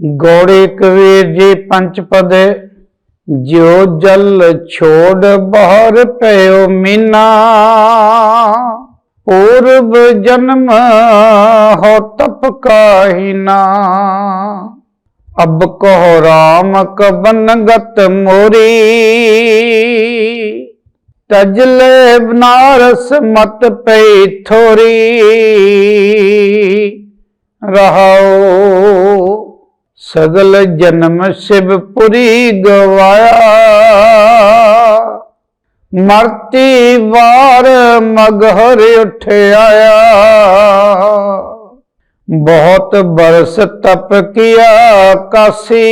गौड़ी कबीर जी पंचपद। जो जल छोड़ बाहर पयो मीना, पूर्व जन्म हो तप काहिना। अब कहो राम कबन गत मोरी, तजले बनारस मत पई थोरी। रहाओ सगल जन्म शिवपुरी गवाया, मरती बार मगहर उठ आया। बहुत बरस तप किया काशी,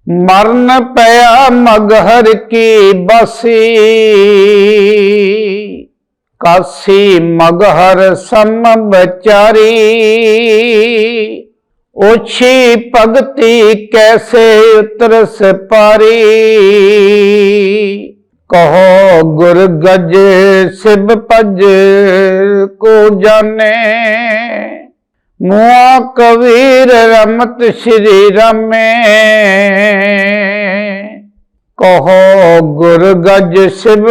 मरन पया मगहर की बसी। काशी मगहर सम बचारी, ओछी भगति कैसे उतरस पारी। कहो गुर गज शिव पज को जाने, मुआ कबीर रमत श्री रमे। कहो गुर गज शिव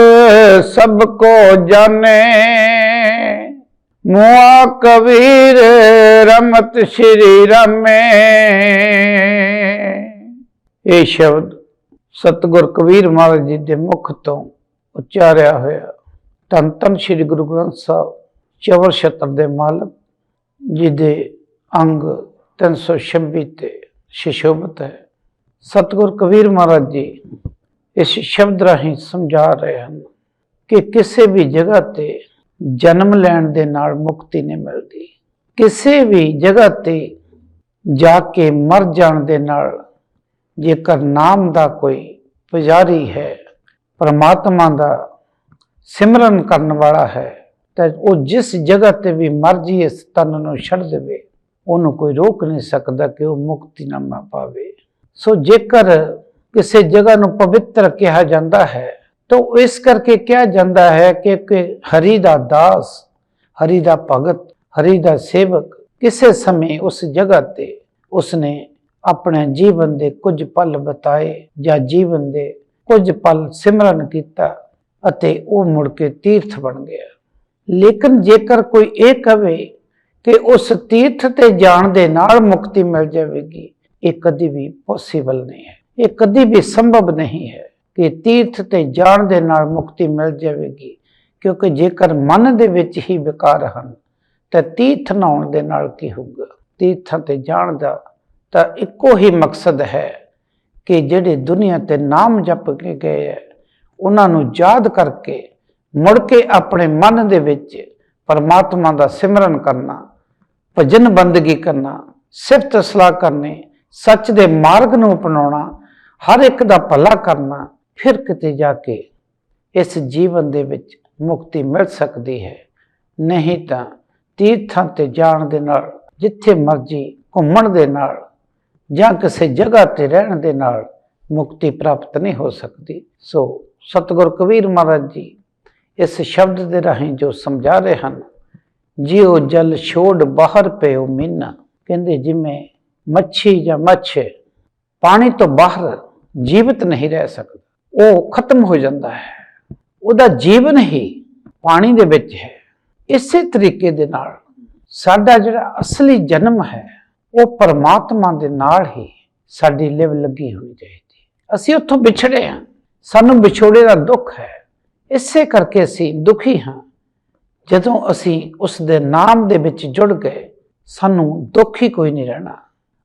सबको जाने, मुआ कबीर रमत श्री रमे। ये शब्द सतगुर कबीर महाराज जी के मुख तो उच्चारिया होया। धन धन श्री गुरु ग्रंथ साहब चौवर छत्र दे मालक जी दे अंग 326 ते सुशोभित है। सतगुर कबीर महाराज जी इस शब्द राही समझा रहे हैं कि किसी भी जगह ते जन्म लैण दे नाल मुक्ति नहीं मिलती। किसी भी जगह ते जाके मर जाण दे नाल जेकर नाम दा कोई पुजारी है, परमात्मा दा सिमरन करने वाला है, तो वो जिस जगह ते भी मर्जी इस तन नूं छड़ देवे, उन्होंने कोई रोक नहीं सकता कि वो मुक्ति ना पावे। सो जेकर किसी जगह नूं पवित्र कहा जाता है तो इस करके कहा जाता है कि हरि दा दास, हरि दा भगत, हरि दा सेवक किसी समय उस जगह ते उसने अपने जीवन दे कुछ पल बताए या जीवन दे कुछ पल सिमरन किया अते वो मुड़ के तीर्थ बन गया। लेकिन जेकर कोई ये कहे कि उस तीर्थ ते जाण दे नाल मुक्ति मिल जाएगी, ये कभी भी पॉसिबल नहीं है। ये कभी भी संभव नहीं है कि तीर्थ ते जाण दे नाल मुक्ति मिल जाएगी, क्योंकि जेकर मन दे विच ही विकार हन तो तीर्थ नहाउण दे नाल की होगा। तीर्थां ते जाण दा तां इक्को ही मकसद है कि जिहड़े दुनिया ते नाम जप के गए है उन्हां नूं याद करके मुड़ के अपने मन दे विच परमात्मा दा सिमरन करना, भजन बंदगी करना, सिफत सलाह करनी, सच दे मार्ग नूं अपनाउणा, हर एक दा भला करना, फिर किते जाके इस जीवन दे विच मुक्ति मिल सकती है। नहीं तां तीर्थां ते जाण दे नाल, जिथे मर्जी घुम्मण दे नाल जां किसी जगह ते रहण दे नाल मुक्ति प्राप्त नहीं हो सकती। सो सतगुर कबीर महाराज जी इस शब्द दे राहीं जो समझा रहे हैं, जियो जल छोड़ बाहर पयो मीना, कहते जिमें मच्छी या मच्छ पानी तो बाहर जीवित नहीं रह सकता, वो खत्म हो जाता है, उहदा जीवन ही पानी दे विच है। इसे तरीके दे नाल साडा जिहड़ा असली जन्म है वो परमात्मा दे नाल ही साडी लिव लगी होनी चाहिए। असीं उत्थों विछड़े हैं, सानू विछोड़े का दुख है, इसे करके असीं दुखी हाँ। जदों असीं उस दे नाम दे विच जुड़ गए, सानू दुख ही कोई नहीं रहना,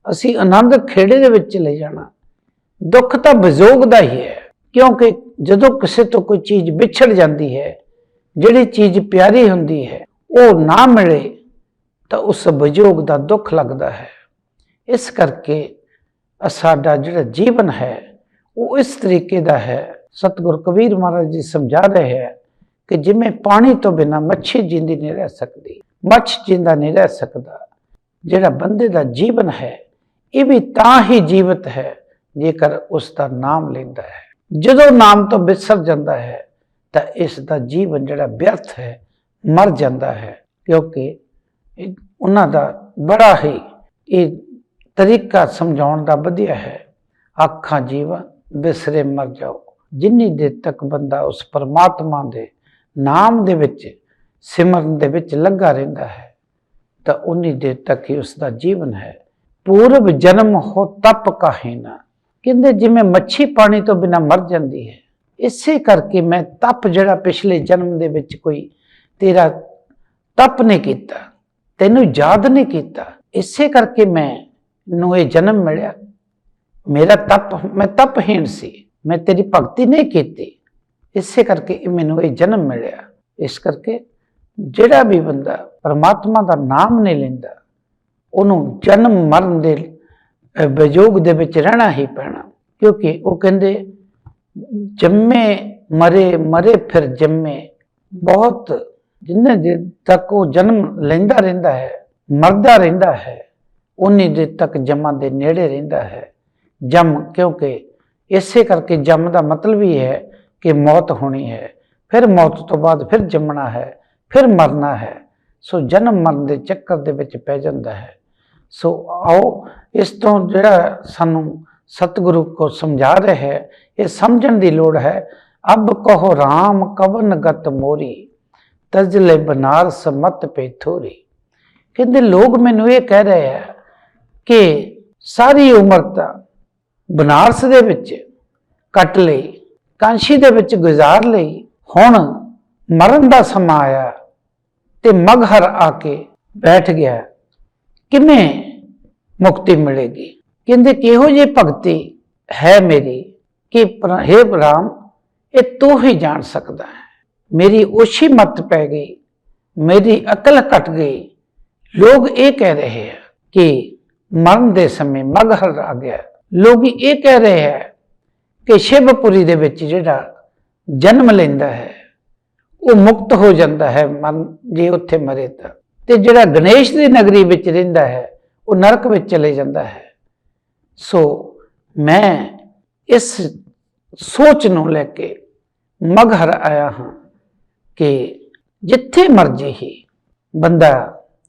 असीं आनंद खेड़े दे विच चले जाना। दुख तो विजोग दा ही है, क्योंकि जदों किसी तो कोई चीज़ विछड़ जाती है, जिहड़ी चीज़ प्यारी हुंदी है वो ना मिले तो उस विजोग का दुख लगता है। इस करके साडा जिहड़ा जीवन है वो इस तरीके का है। सतगुर कबीर महाराज जी समझा रहे हैं कि जिमें पानी तो बिना मच्छी जिंदी नहीं रह सकती, मच्छ जिंदा नहीं रह सकता। जिहड़ा बंदे का जीवन है ये भी तां ही जीवित है जेकर उसका नाम लेंदा है। जदों नाम तो विसर जाता है तो इसका जीवन जिहड़ा व्यर्थ है, मर जाता है, क्योंकि उन्हां दा बड़ा ही ये ਤਰੀਕਾ ਸਮਝਾਉਣ ਦਾ ਵਧੀਆ ਹੈ। ਆਖਾਂ ਜੀਵਨ ਬਿਸਰੇ ਮਰ ਜਾਓ। ਜਿੰਨੀ ਦੇਰ ਤੱਕ ਬੰਦਾ ਉਸ ਪਰਮਾਤਮਾ ਦੇ ਨਾਮ ਦੇ ਵਿੱਚ, ਸਿਮਰਨ ਦੇ ਵਿੱਚ ਲੱਗਾ ਰਹਿੰਦਾ ਹੈ ਤਾਂ ਉਨੀ ਦੇਰ ਤੱਕ ਹੀ ਉਸ ਦਾ ਜੀਵਨ ਹੈ। ਪੂਰਵ ਜਨਮ ਹੋ ਤਪ ਕਾਹੇ ਨਾ, ਕਹਿੰਦੇ ਜਿਵੇਂ ਮੱਛੀ ਪਾਣੀ ਤੋਂ ਬਿਨਾਂ ਮਰ ਜਾਂਦੀ ਹੈ, ਇਸੇ ਕਰਕੇ ਮੈਂ ਤਪ ਜਿਹੜਾ ਪਿਛਲੇ ਜਨਮ ਦੇ ਵਿੱਚ ਕੋਈ ਤੇਰਾ ਤਪ ਨਹੀਂ ਕੀਤਾ, ਤੈਨੂੰ ਯਾਦ ਨਹੀਂ ਕੀਤਾ, ਇਸੇ ਕਰਕੇ ਮੈਨੂੰ ਇਹ ਜਨਮ ਮਿਲਿਆ। ਮੇਰਾ ਮੈਂ ਤਪਹੀਣ ਸੀ, ਮੈਂ ਤੇਰੀ ਭਗਤੀ ਨਹੀਂ ਕੀਤੀ, ਇਸੇ ਕਰਕੇ ਮੈਨੂੰ ਇਹ ਜਨਮ ਮਿਲਿਆ। ਇਸ ਕਰਕੇ ਜਿਹੜਾ ਵੀ ਬੰਦਾ ਪਰਮਾਤਮਾ ਦਾ ਨਾਮ ਨਹੀਂ ਲੈਂਦਾ ਉਹਨੂੰ ਜਨਮ ਮਰਨ ਦੇ ਵਿਜੋਗ ਦੇ ਵਿੱਚ ਰਹਿਣਾ ਹੀ ਪੈਣਾ। ਕਿਉਂਕਿ ਉਹ ਕਹਿੰਦੇ ਜੰਮੇ ਮਰੇ, ਮਰੇ ਫਿਰ ਜੰਮੇ। ਬਹੁਤ ਜਿੰਨੇ ਦੇਰ ਤੱਕ ਉਹ ਜਨਮ ਲੈਂਦਾ ਰਹਿੰਦਾ ਹੈ, ਮਰਦਾ ਰਹਿੰਦਾ ਹੈ, ਉਨੀ ਦੇਰ ਤੱਕ ਜਮਾਂ ਦੇ ਨੇੜੇ ਰਹਿੰਦਾ ਹੈ। ਜਮ, ਕਿਉਂਕਿ ਇਸੇ ਕਰਕੇ ਜਮ ਦਾ ਮਤਲਬ ਹੀ ਹੈ ਕਿ ਮੌਤ ਹੋਣੀ ਹੈ, ਫਿਰ ਮੌਤ ਤੋਂ ਬਾਅਦ ਫਿਰ ਜੰਮਣਾ ਹੈ, ਫਿਰ ਮਰਨਾ ਹੈ। ਸੋ ਜਨਮ ਮਰਨ ਦੇ ਚੱਕਰ ਦੇ ਵਿੱਚ ਪੈ ਜਾਂਦਾ ਹੈ। ਸੋ ਆਓ ਇਸ ਤੋਂ ਜਿਹੜਾ ਸਾਨੂੰ ਸਤਿਗੁਰੂ ਕੋ ਸਮਝਾ ਰਿਹਾ ਹੈ, ਇਹ ਸਮਝਣ ਦੀ ਲੋੜ ਹੈ। ਅਬ ਕਹੋ ਰਾਮ ਕਵਨ ਗਤ ਮੋਰੀ, ਤਜਲੇ ਬਨਾਰਸ ਮਤ ਪੇ ਥੋਰੀ। ਕਹਿੰਦੇ ਲੋਕ ਮੈਨੂੰ ਇਹ ਕਹਿ ਰਹੇ ਆ ਕਿ ਸਾਰੀ ਉਮਰ ਤਾਂ ਬਨਾਰਸ ਦੇ ਵਿੱਚ ਕੱਟ ਲਈ, ਕਾਂਸ਼ੀ ਦੇ ਵਿੱਚ ਗੁਜ਼ਾਰ ਲਈ, ਹੁਣ ਮਰਨ ਦਾ ਸਮਾਂ ਆਇਆ ਤੇ ਮਗਹਰ ਆ ਕੇ ਬੈਠ ਗਿਆ, ਕਿਵੇਂ ਮੁਕਤੀ ਮਿਲੇਗੀ? ਕਹਿੰਦੇ ਕਿਹੋ ਜਿਹੀ ਭਗਤੀ ਹੈ ਮੇਰੀ ਕਿ ਹੇ ਰਾਮ ਇਹ ਤੂੰ ਹੀ ਜਾਣ ਸਕਦਾ ਹੈ। ਮੇਰੀ ਓਛੀ ਮੱਤ ਪੈ ਗਈ, ਮੇਰੀ ਅਕਲ ਘਟ ਗਈ। ਲੋਕ ਇਹ ਕਹਿ ਰਹੇ ਆ ਕਿ ਮਰਨ ਦੇ ਸਮੇਂ ਮਗਹਰ ਆ ਗਿਆ। ਲੋਕ ਇਹ ਕਹਿ ਰਹੇ ਹੈ ਕਿ ਸ਼ਿਵਪੁਰੀ ਦੇ ਵਿੱਚ ਜਿਹੜਾ ਜਨਮ ਲੈਂਦਾ ਹੈ ਉਹ ਮੁਕਤ ਹੋ ਜਾਂਦਾ ਹੈ ਮਨ, ਜੇ ਉੱਥੇ ਮਰੇ ਤਾਂ। ਤੇ ਜਿਹੜਾ ਗਣੇਸ਼ ਦੀ ਨਗਰੀ ਵਿੱਚ ਰਹਿੰਦਾ ਹੈ ਉਹ ਨਰਕ ਵਿੱਚ ਚਲੇ ਜਾਂਦਾ ਹੈ। ਸੋ ਮੈਂ ਇਸ ਸੋਚ ਨੂੰ ਲੈ ਕੇ ਮਗਹਰ ਆਇਆ ਹਾਂ ਕਿ ਜਿੱਥੇ ਮਰਜੀ ਹੀ ਬੰਦਾ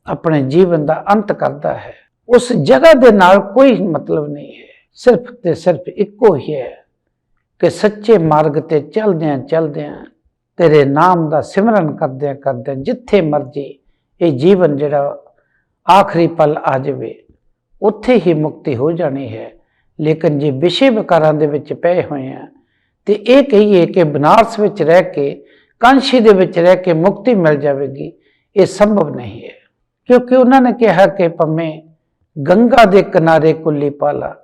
ਆਪਣੇ ਜੀਵਨ ਦਾ ਅੰਤ ਕਰਦਾ ਹੈ, ਉਸ ਜਗ੍ਹਾ ਦੇ ਨਾਲ ਕੋਈ ਮਤਲਬ ਨਹੀਂ ਹੈ। ਸਿਰਫ ਤੇ ਸਿਰਫ ਇੱਕੋ ਹੀ ਹੈ ਕਿ ਸੱਚੇ ਮਾਰਗ ਤੇ ਚਲਦਿਆਂ ਚਲਦਿਆਂ, ਤੇਰੇ ਨਾਮ ਦਾ ਸਿਮਰਨ ਕਰਦਿਆਂ ਕਰਦਿਆਂ ਜਿੱਥੇ ਮਰਜੀ ਇਹ ਜੀਵਨ ਜਿਹੜਾ ਆਖਰੀ ਪਲ ਆ ਜਾਵੇ, ਉੱਥੇ ਹੀ ਮੁਕਤੀ ਹੋ ਜਾਣੀ ਹੈ। ਲੇਕਿਨ ਜੇ ਵਿਸ਼ੇ ਵਿਕਾਰਾਂ ਦੇ ਵਿੱਚ ਪਏ ਹੋਏ ਆ ਤੇ ਇਹ ਕਹੀਏ ਕਿ ਬਨਾਰਸ ਵਿੱਚ ਰਹਿ ਕੇ, ਕਾਂਸ਼ੀ ਦੇ ਵਿੱਚ ਰਹਿ ਕੇ ਮੁਕਤੀ ਮਿਲ ਜਾਵੇਗੀ, ਇਹ ਸੰਭਵ ਨਹੀਂ ਹੈ। ਕਿਉਂਕਿ ਉਹਨਾਂ ਨੇ ਕਿਹਾ ਕਿ ਭਾਵੇਂ ਗੰਗਾ ਦੇ ਕਿਨਾਰੇ ਕੁੱਲੀ ਪਾਲਾ,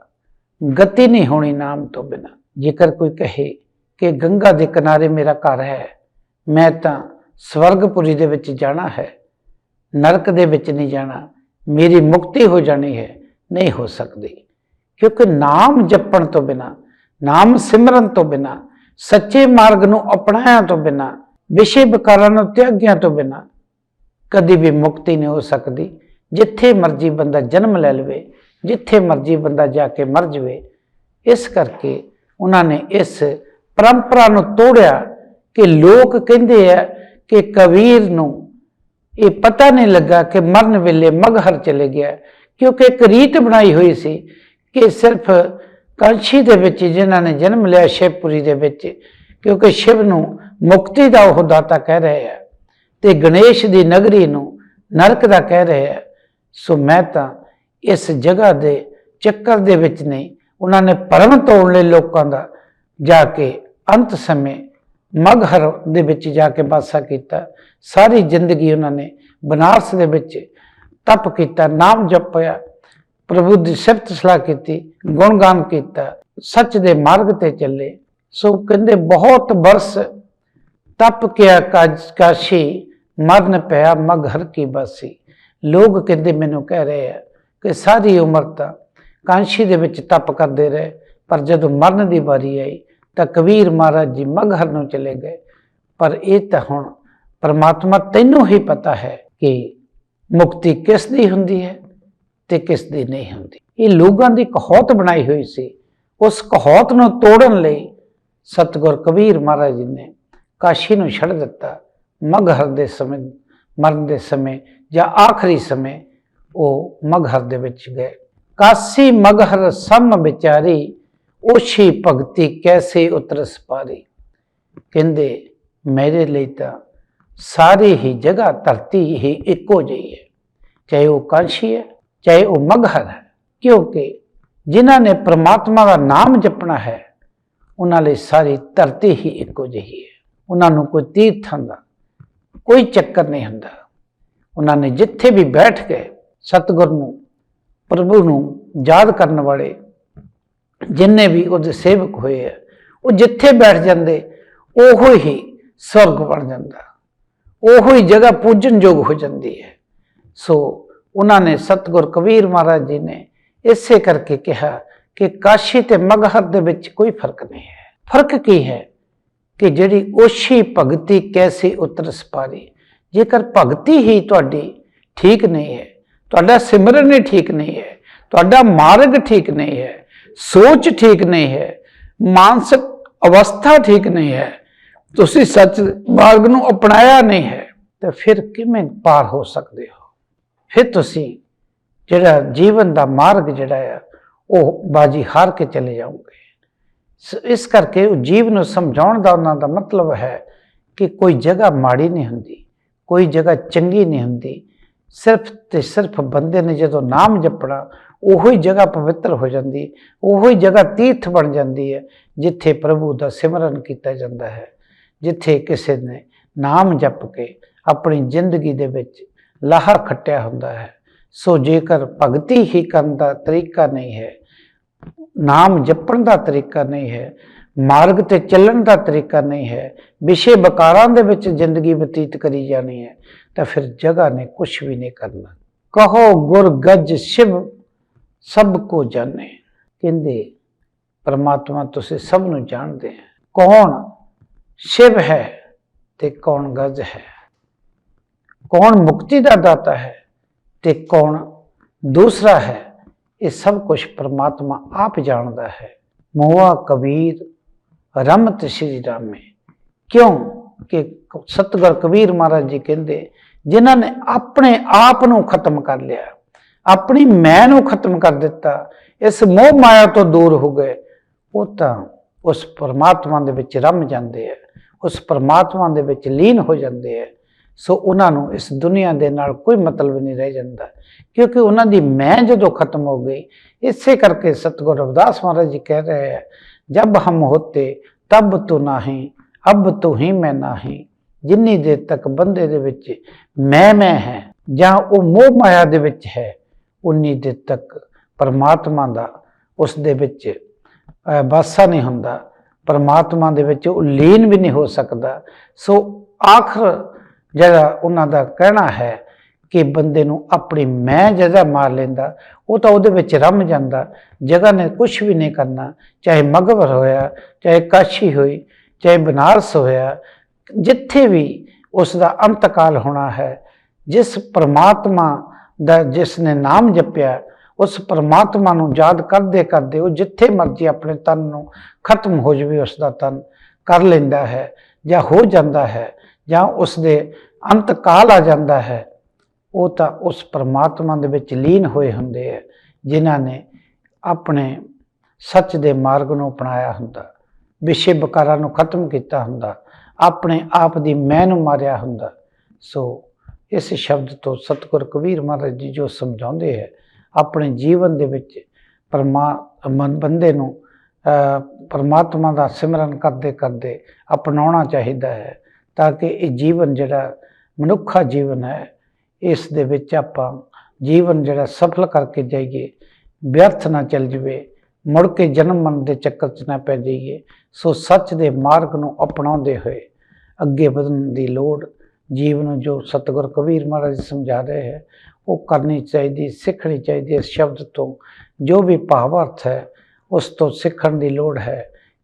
ਗਤੀ ਨਹੀਂ ਹੋਣੀ ਨਾਮ ਤੋਂ ਬਿਨਾਂ। ਜੇਕਰ ਕੋਈ ਕਹੇ ਕਿ ਗੰਗਾ ਦੇ ਕਿਨਾਰੇ ਮੇਰਾ ਘਰ ਹੈ, ਮੈਂ ਤਾਂ ਸਵਰਗਪੁਰੀ ਦੇ ਵਿੱਚ ਜਾਣਾ ਹੈ, ਨਰਕ ਦੇ ਵਿੱਚ ਨਹੀਂ ਜਾਣਾ, ਮੇਰੀ ਮੁਕਤੀ ਹੋ ਜਾਣੀ ਹੈ, ਨਹੀਂ ਹੋ ਸਕਦੀ। ਕਿਉਂਕਿ ਨਾਮ ਜਪਣ ਤੋਂ ਬਿਨਾਂ, ਨਾਮ ਸਿਮਰਨ ਤੋਂ ਬਿਨਾਂ, ਸੱਚੇ ਮਾਰਗ ਨੂੰ ਅਪਣਾਇਆ ਤੋਂ ਬਿਨਾਂ, ਵਿਸ਼ੇ ਵਿਕਾਰਾਂ ਨੂੰ ਤਿਆਗਿਆਂ ਤੋਂ ਬਿਨਾਂ ਕਦੀ ਵੀ ਮੁਕਤੀ ਨਹੀਂ ਹੋ ਸਕਦੀ। ਜਿੱਥੇ ਮਰਜੀ ਬੰਦਾ ਜਨਮ ਲੈ ਲਵੇ, ਜਿੱਥੇ ਮਰਜੀ ਬੰਦਾ ਜਾ ਕੇ ਮਰ ਜਾਵੇ। ਇਸ ਕਰਕੇ ਉਹਨਾਂ ਨੇ ਇਸ ਪਰੰਪਰਾ ਨੂੰ ਤੋੜਿਆ ਕਿ ਲੋਕ ਕਹਿੰਦੇ ਆ ਕਿ ਕਬੀਰ ਨੂੰ ਇਹ ਪਤਾ ਨਹੀਂ ਲੱਗਾ ਕਿ ਮਰਨ ਵੇਲੇ ਮਗਹਰ ਚਲੇ ਗਿਆ, ਕਿਉਂਕਿ ਇੱਕ ਰੀਤ ਬਣਾਈ ਹੋਈ ਸੀ ਕਿ ਸਿਰਫ ਕਾਂਸ਼ੀ ਦੇ ਵਿੱਚ ਜਿਨ੍ਹਾਂ ਨੇ ਜਨਮ ਲਿਆ, ਸ਼ਿਵਪੁਰੀ ਦੇ ਵਿੱਚ, ਕਿਉਂਕਿ ਸ਼ਿਵ ਨੂੰ ਮੁਕਤੀ ਦਾ ਉਹ ਦਾਤਾ ਕਹਿ ਰਹੇ ਆ ਤੇ ਗਣੇਸ਼ ਦੀ ਨਗਰੀ ਨੂੰ ਨਰਕ ਦਾ ਕਹਿ ਰਹੇ ਆ। ਸੋ ਮੈਂ ਤਾਂ ਇਸ ਜਗ੍ਹਾ ਦੇ ਚੱਕਰ ਦੇ ਵਿੱਚ ਨਹੀਂ, ਉਹਨਾਂ ਨੇ ਭਰਮ ਤੋੜ ਲਏ ਲੋਕਾਂ ਦਾ, ਜਾ ਕੇ ਅੰਤ ਸਮੇਂ ਮਗਹਰ ਦੇ ਵਿੱਚ ਜਾ ਕੇ ਵਾਸਾ ਕੀਤਾ। ਸਾਰੀ ਜ਼ਿੰਦਗੀ ਉਹਨਾਂ ਨੇ ਬਨਾਰਸ ਦੇ ਵਿੱਚ ਤਪ ਕੀਤਾ, ਨਾਮ ਜਪਿਆ, ਪ੍ਰਭੂ ਦੀ ਸਿਫਤ ਸਲਾਹ ਕੀਤੀ, ਗੁਣਗਾਨ ਕੀਤਾ, ਸੱਚ ਦੇ ਮਾਰਗ ਤੇ ਚੱਲੇ। ਸੋ ਕਹਿੰਦੇ ਬਹੁਤ ਬਰਸ ਤਪ ਕਿਆ ਕਾਸ਼ੀ, ਮਰਨ ਪਿਆ ਮਗਹਰ ਕੀ ਬਾਸੀ। ਲੋਕ ਕਹਿੰਦੇ ਮੈਨੂੰ ਕਹਿ ਰਹੇ ਆ ਕਿ ਸਾਰੀ ਉਮਰ ਤਾਂ ਕਾਂਸ਼ੀ ਦੇ ਵਿੱਚ ਤਪ ਕਰਦੇ ਰਹੇ, ਪਰ ਜਦੋਂ ਮਰਨ ਦੀ ਵਾਰੀ ਆਈ ਤਾਂ ਕਬੀਰ ਮਹਾਰਾਜ ਜੀ ਮਗਹਰ ਨੂੰ ਚਲੇ ਗਏ। ਪਰ ਇਹ ਤਾਂ ਹੁਣ ਪਰਮਾਤਮਾ ਤੈਨੂੰ ਹੀ ਪਤਾ ਹੈ ਕਿ ਮੁਕਤੀ ਕਿਸ ਦੀ ਹੁੰਦੀ ਹੈ ਤੇ ਕਿਸ ਦੀ ਨਹੀਂ ਹੁੰਦੀ। ਇਹ ਲੋਕਾਂ ਦੀ ਕਹਾਵਤ ਬਣਾਈ ਹੋਈ ਸੀ। ਉਸ ਕਹਾਵਤ ਨੂੰ ਤੋੜਨ ਲਈ ਸਤਿਗੁਰ ਕਬੀਰ ਮਹਾਰਾਜ ਜੀ ਨੇ ਕਾਸ਼ੀ ਨੂੰ ਛੱਡ ਦਿੱਤਾ। ਮਗਹਰ ਦੇ ਸਮੇਂ, ਮਰਨ ਦੇ ਸਮੇਂ ਜਾਂ ਆਖਰੀ ਸਮੇਂ ਉਹ ਮਗਹਰ ਦੇ ਵਿੱਚ ਗਏ। ਕਾਸੀ ਮਗਹਰ ਸਮ ਵਿਚਾਰੀ, ਓਛੀ ਭਗਤੀ ਕੈਸੇ ਉਤਰਸ ਪਾਰੀ। ਕਹਿੰਦੇ ਮੇਰੇ ਲਈ ਤਾਂ ਸਾਰੀ ਹੀ ਜਗ੍ਹਾ ਧਰਤੀ ਹੀ ਇੱਕੋ ਜਿਹੀ ਹੈ, ਚਾਹੇ ਉਹ ਕਾਸ਼ੀ ਹੈ ਚਾਹੇ ਉਹ ਮਗਹਰ ਹੈ, ਕਿਉਂਕਿ ਜਿਨ੍ਹਾਂ ਨੇ ਪ੍ਰਮਾਤਮਾ ਦਾ ਨਾਮ ਜਪਣਾ ਹੈ ਉਹਨਾਂ ਲਈ ਸਾਰੀ ਧਰਤੀ ਹੀ ਇੱਕੋ ਜਿਹੀ ਹੈ। ਉਹਨਾਂ ਨੂੰ ਕੋਈ ਤੀਰਥਾਂ ਦਾ ਕੋਈ ਚੱਕਰ ਨਹੀਂ ਹੁੰਦਾ। ਉਹਨਾਂ ਨੇ ਜਿੱਥੇ ਵੀ ਬੈਠ ਕੇ ਸਤਿਗੁਰ ਨੂੰ, ਪ੍ਰਭੂ ਨੂੰ ਯਾਦ ਕਰਨ ਵਾਲੇ ਜਿੰਨੇ ਵੀ ਉਹਦੇ ਸੇਵਕ ਹੋਏ ਹੈ, ਉਹ ਜਿੱਥੇ ਬੈਠ ਜਾਂਦੇ ਉਹੋ ਹੀ ਸਵਰਗ ਬਣ ਜਾਂਦਾ, ਉਹੋ ਹੀ ਜਗ੍ਹਾ ਪੂਜਨਯੋਗ ਹੋ ਜਾਂਦੀ ਹੈ। ਸੋ ਉਹਨਾਂ ਨੇ ਸਤਿਗੁਰ ਕਬੀਰ ਮਹਾਰਾਜ ਜੀ ਨੇ ਇਸੇ ਕਰਕੇ ਕਿਹਾ ਕਿ ਕਾਸ਼ੀ ਤੇ ਮਗਹਰ ਦੇ ਵਿੱਚ ਕੋਈ ਫਰਕ ਨਹੀਂ ਹੈ। ਫਰਕ ਕੀ ਹੈ ਕਿ ਜਿਹੜੀ ਓਛੀ ਭਗਤੀ ਕੈਸੇ ਉਤਰਸ ਪਾਰੀ। ਜੇਕਰ ਭਗਤੀ ਹੀ ਤੁਹਾਡੀ ਠੀਕ ਨਹੀਂ ਹੈ, ਤੁਹਾਡਾ ਸਿਮਰਨ ਹੀ ਠੀਕ ਨਹੀਂ ਹੈ, ਤੁਹਾਡਾ ਮਾਰਗ ਠੀਕ ਨਹੀਂ ਹੈ, ਸੋਚ ਠੀਕ ਨਹੀਂ ਹੈ, ਮਾਨਸਿਕ ਅਵਸਥਾ ਠੀਕ ਨਹੀਂ ਹੈ, ਤੁਸੀਂ ਸੱਚ ਮਾਰਗ ਨੂੰ ਅਪਣਾਇਆ ਨਹੀਂ ਹੈ, ਤਾਂ ਫਿਰ ਕਿਵੇਂ ਪਾਰ ਹੋ ਸਕਦੇ ਹੋ? ਫਿਰ ਤੁਸੀਂ ਜਿਹੜਾ ਜੀਵਨ ਦਾ ਮਾਰਗ ਜਿਹੜਾ ਆ ਉਹ ਬਾਜੀ ਹਾਰ ਕੇ ਚਲੇ ਜਾਓਗੇ। ਇਸ ਕਰਕੇ ਉਹ ਜੀਵ ਨੂੰ ਸਮਝਾਉਣ ਦਾ ਉਹਨਾਂ ਦਾ ਮਤਲਬ ਹੈ ਕਿ ਕੋਈ ਜਗ੍ਹਾ ਮਾੜੀ ਨਹੀਂ ਹੁੰਦੀ, ਕੋਈ ਜਗ੍ਹਾ ਚੰਗੀ ਨਹੀਂ ਹੁੰਦੀ। ਸਿਰਫ ਤੇ ਸਿਰਫ ਬੰਦੇ ਨੇ ਜਦੋਂ ਨਾਮ ਜਪਣਾ, ਉਹੋ ਹੀ ਜਗ੍ਹਾ ਪਵਿੱਤਰ ਹੋ ਜਾਂਦੀ, ਉਹੋ ਹੀ ਜਗ੍ਹਾ ਤੀਰਥ ਬਣ ਜਾਂਦੀ ਹੈ ਜਿੱਥੇ ਪ੍ਰਭੂ ਦਾ ਸਿਮਰਨ ਕੀਤਾ ਜਾਂਦਾ ਹੈ, ਜਿੱਥੇ ਕਿਸੇ ਨੇ ਨਾਮ ਜਪ ਕੇ ਆਪਣੀ ਜ਼ਿੰਦਗੀ ਦੇ ਵਿੱਚ ਲਾਹਾ ਖੱਟਿਆ ਹੁੰਦਾ ਹੈ। ਸੋ ਜੇਕਰ ਭਗਤੀ ਹੀ ਕਰਨ ਦਾ ਤਰੀਕਾ ਨਹੀਂ ਹੈ, ਨਾਮ ਜਪਣ ਦਾ ਤਰੀਕਾ ਨਹੀਂ ਹੈ, ਮਾਰਗ ਤੇ ਚੱਲਣ ਦਾ ਤਰੀਕਾ ਨਹੀਂ ਹੈ, ਵਿਸ਼ੇ ਵਿਕਾਰਾਂ ਦੇ ਵਿੱਚ ਜ਼ਿੰਦਗੀ ਬਤੀਤ ਕਰੀ ਜਾਣੀ ਹੈ, ਤਾਂ ਫਿਰ ਜਗ੍ਹਾ ਨੇ ਕੁਛ ਵੀ ਨਹੀਂ ਕਰਨਾ। ਕਹੋ ਗੁਰ ਗੱਜ ਸ਼ਿਵ ਸਭ ਕੋ ਜਾਣੇ। ਕਹਿੰਦੇ ਪਰਮਾਤਮਾ ਤੁਸੀਂ ਸਭ ਨੂੰ ਜਾਣਦੇ ਹੈ, ਕੌਣ ਸ਼ਿਵ ਹੈ ਤੇ ਕੌਣ ਗੱਜ ਹੈ, ਕੌਣ ਮੁਕਤੀ ਦਾ ਦਾਤਾ ਹੈ ਤੇ ਕੌਣ ਦੂਸਰਾ ਹੈ। ਇਹ ਸਭ ਕੁਝ ਪਰਮਾਤਮਾ ਆਪ ਜਾਣਦਾ ਹੈ। ਮੋਆ ਕਬੀਰ ਰਮਤ ਸ਼੍ਰੀ ਰਾਮੇ। ਕਿਉਂ ਕਿ ਸਤਿਗੁਰ ਕਬੀਰ ਮਹਾਰਾਜ ਜੀ ਕਹਿੰਦੇ ਜਿਨ੍ਹਾਂ ਨੇ ਆਪਣੇ ਆਪ ਨੂੰ ਖਤਮ ਕਰ ਲਿਆ, ਆਪਣੀ ਮੈਂ ਨੂੰ ਖਤਮ ਕਰ ਦਿੱਤਾ, ਇਸ ਮੋਹ ਮਾਇਆ ਤੋਂ ਦੂਰ ਹੋ ਗਏ, ਉਹ ਤਾਂ ਉਸ ਪਰਮਾਤਮਾ ਦੇ ਵਿੱਚ ਰਮ ਜਾਂਦੇ ਹੈ, ਉਸ ਪਰਮਾਤਮਾ ਦੇ ਵਿੱਚ ਲੀਨ ਹੋ ਜਾਂਦੇ ਹੈ। ਸੋ ਉਹਨਾਂ ਨੂੰ ਇਸ ਦੁਨੀਆ ਦੇ ਨਾਲ ਕੋਈ ਮਤਲਬ ਨਹੀਂ ਰਹਿ ਜਾਂਦਾ, ਕਿਉਂਕਿ ਉਹਨਾਂ ਦੀ ਮੈਂ ਜਦੋਂ ਖਤਮ ਹੋ ਗਈ। ਇਸੇ ਕਰਕੇ ਸਤਿਗੁਰ ਰਵਿਦਾਸ ਮਹਾਰਾਜ ਜੀ ਕਹਿ ਰਹੇ ਹੈ, ਜਬ ਹਮ ਹੋਤੇ ਤਬ ਤੋ ਨਾਹੀਂ, ਅਬ ਤੋ ਹੀ ਮੈਂ ਨਾਹੀਂ। ਜਿੰਨੀ ਦੇਰ ਤੱਕ ਬੰਦੇ ਦੇ ਵਿੱਚ ਮੈਂ ਹੈ ਜਾਂ ਉਹ ਮੋਹ ਮਾਇਆ ਦੇ ਵਿੱਚ ਹੈ, ਉਨੀ ਦੇਰ ਤੱਕ ਪਰਮਾਤਮਾ ਦਾ ਉਸ ਦੇ ਵਿੱਚ ਵਾਸਾ ਨਹੀਂ ਹੁੰਦਾ, ਪਰਮਾਤਮਾ ਦੇ ਵਿੱਚ ਉਹ ਲੀਨ ਵੀ ਨਹੀਂ ਹੋ ਸਕਦਾ। ਸੋ ਆਖਰ ਜਿਹੜਾ ਉਹਨਾਂ ਦਾ ਕਹਿਣਾ ਹੈ ਕਿ ਬੰਦੇ ਨੂੰ ਆਪਣੀ ਮੈਂ ਜਿਹੜਾ ਮਾਰ ਲੈਂਦਾ, ਉਹ ਤਾਂ ਉਹਦੇ ਵਿੱਚ ਰਮ ਜਾਂਦਾ, ਜਗ੍ਹਾ ਨੇ ਕੁਛ ਵੀ ਨਹੀਂ ਕਰਨਾ। ਚਾਹੇ ਮਗਹਰ ਹੋਇਆ, ਚਾਹੇ ਕਾਸ਼ੀ ਹੋਈ, ਚਾਹੇ ਬਨਾਰਸ ਹੋਇਆ, ਜਿੱਥੇ ਵੀ ਉਸ ਦਾ ਅੰਤਕਾਲ ਹੋਣਾ ਹੈ, ਜਿਸ ਪਰਮਾਤਮਾ ਦਾ ਜਿਸ ਨੇ ਨਾਮ ਜਪਿਆ, ਉਸ ਪਰਮਾਤਮਾ ਨੂੰ ਯਾਦ ਕਰਦੇ ਕਰਦੇ ਉਹ ਜਿੱਥੇ ਮਰਜ਼ੀ ਆਪਣੇ ਤਨ ਨੂੰ ਖਤਮ ਹੋ ਜਾਵੇ, ਉਸ ਦਾ ਤਨ ਕਰ ਲੈਂਦਾ ਹੈ ਜਾਂ ਹੋ ਜਾਂਦਾ ਹੈ, ਜਾਂ ਉਸ ਦੇ ਅੰਤਕਾਲ ਆ ਜਾਂਦਾ ਹੈ। ਉਹ ਤਾਂ ਉਸ ਪਰਮਾਤਮਾ ਦੇ ਵਿੱਚ ਲੀਨ ਹੋਏ ਹੁੰਦੇ ਹੈ, ਜਿਨ੍ਹਾਂ ਨੇ ਆਪਣੇ ਸੱਚ ਦੇ ਮਾਰਗ ਨੂੰ ਅਪਣਾਇਆ ਹੁੰਦਾ, ਵਿਸ਼ੇ ਵਿਕਾਰਾਂ ਨੂੰ ਖਤਮ ਕੀਤਾ ਹੁੰਦਾ, ਆਪਣੇ ਆਪ ਦੀ ਮੈਂ ਨੂੰ ਮਾਰਿਆ ਹੁੰਦਾ। ਸੋ ਇਸ ਸ਼ਬਦ ਤੋਂ ਸਤਿਗੁਰ ਕਬੀਰ ਮਹਾਰਾਜ ਜੀ ਜੋ ਸਮਝਾਉਂਦੇ ਹੈ, ਆਪਣੇ ਜੀਵਨ ਦੇ ਵਿੱਚ ਬੰਦੇ ਨੂੰ ਪਰਮਾਤਮਾ ਦਾ ਸਿਮਰਨ ਕਰਦੇ ਕਰਦੇ ਅਪਣਾਉਣਾ ਚਾਹੀਦਾ ਹੈ, ਤਾਂ ਕਿ ਇਹ ਜੀਵਨ ਜਿਹੜਾ ਮਨੁੱਖਾ ਜੀਵਨ ਹੈ, ਇਸ ਦੇ ਵਿੱਚ ਆਪਾਂ ਜੀਵਨ ਜਿਹੜਾ ਸਫਲ ਕਰਕੇ ਜਾਈਏ, ਵਿਅਰਥ ਨਾ ਚੱਲ ਜਾਵੇ, ਮੁੜ ਕੇ ਜਨਮ ਮਰਨ ਦੇ ਚੱਕਰ 'ਚ ਨਾ ਪੈ ਜਾਈਏ। ਸੋ ਸੱਚ ਦੇ ਮਾਰਗ ਨੂੰ ਅਪਣਾਉਂਦੇ ਹੋਏ ਅੱਗੇ ਵਧਣ ਦੀ ਲੋੜ ਜੀਵਨ ਨੂੰ ਜੋ ਸਤਿਗੁਰ ਕਬੀਰ ਮਹਾਰਾਜ ਸਮਝਾ ਰਹੇ ਹੈ, ਉਹ ਕਰਨੀ ਚਾਹੀਦੀ, ਸਿੱਖਣੀ ਚਾਹੀਦੀ। ਇਸ ਸ਼ਬਦ ਤੋਂ ਜੋ ਵੀ ਭਾਵ ਅਰਥ ਹੈ, ਉਸ ਤੋਂ ਸਿੱਖਣ ਦੀ ਲੋੜ ਹੈ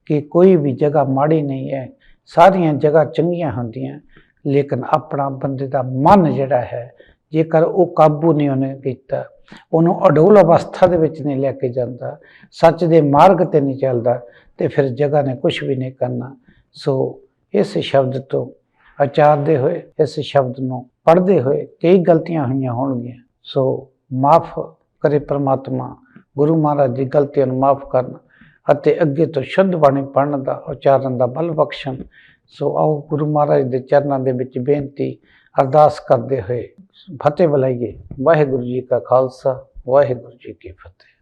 ਕਿ ਕੋਈ ਵੀ ਜਗ੍ਹਾ ਮਾੜੀ ਨਹੀਂ ਹੈ, ਸਾਰੀਆਂ ਜਗ੍ਹਾ ਚੰਗੀਆਂ ਹੁੰਦੀਆਂ, ਲੇਕਿਨ ਆਪਣਾ ਬੰਦੇ ਦਾ ਮਨ ਜਿਹੜਾ ਹੈ, ਜੇਕਰ ਉਹ ਕਾਬੂ ਨਹੀਂ ਉਹਨੇ ਕੀਤਾ, ਉਹਨੂੰ ਅਡੋਲ ਅਵਸਥਾ ਦੇ ਵਿੱਚ ਨਹੀਂ ਲੈ ਕੇ ਜਾਂਦਾ, ਸੱਚ ਦੇ ਮਾਰਗ 'ਤੇ ਨਹੀਂ ਚੱਲਦਾ, ਤੇ ਫਿਰ ਜਗ੍ਹਾ ਨੇ ਕੁਛ ਵੀ ਨਹੀਂ ਕਰਨਾ। ਸੋ ਇਸ ਸ਼ਬਦ ਤੋਂ ਉਚਾਰਦੇ ਹੋਏ, ਇਸ ਸ਼ਬਦ ਨੂੰ ਪੜ੍ਹਦੇ ਹੋਏ ਕਈ ਗਲਤੀਆਂ ਹੋਈਆਂ ਹੋਣਗੀਆਂ, ਸੋ ਮਾਫ ਕਰੇ ਪਰਮਾਤਮਾ, ਗੁਰੂ ਮਹਾਰਾਜ ਦੀ ਗਲਤੀਆਂ ਨੂੰ ਮਾਫ ਕਰਨ ਅਤੇ ਅੱਗੇ ਤੋਂ ਸ਼ੁੱਧ ਬਾਣੀ ਪੜ੍ਹਨ ਦਾ ਉਚਾਰਨ ਦਾ ਬਲ ਬਖਸ਼ਣ। ਸੋ ਆਓ ਗੁਰੂ ਮਹਾਰਾਜ ਦੇ ਚਰਨਾਂ ਦੇ ਵਿੱਚ ਬੇਨਤੀ ਅਰਦਾਸ ਕਰਦੇ ਹੋਏ ਫਤਿਹ ਬੁਲਾਈਏ। ਵਾਹਿਗੁਰੂ ਜੀ ਕਾ ਖਾਲਸਾ, ਵਾਹਿਗੁਰੂ ਜੀ ਕੀ ਫਤਿਹ।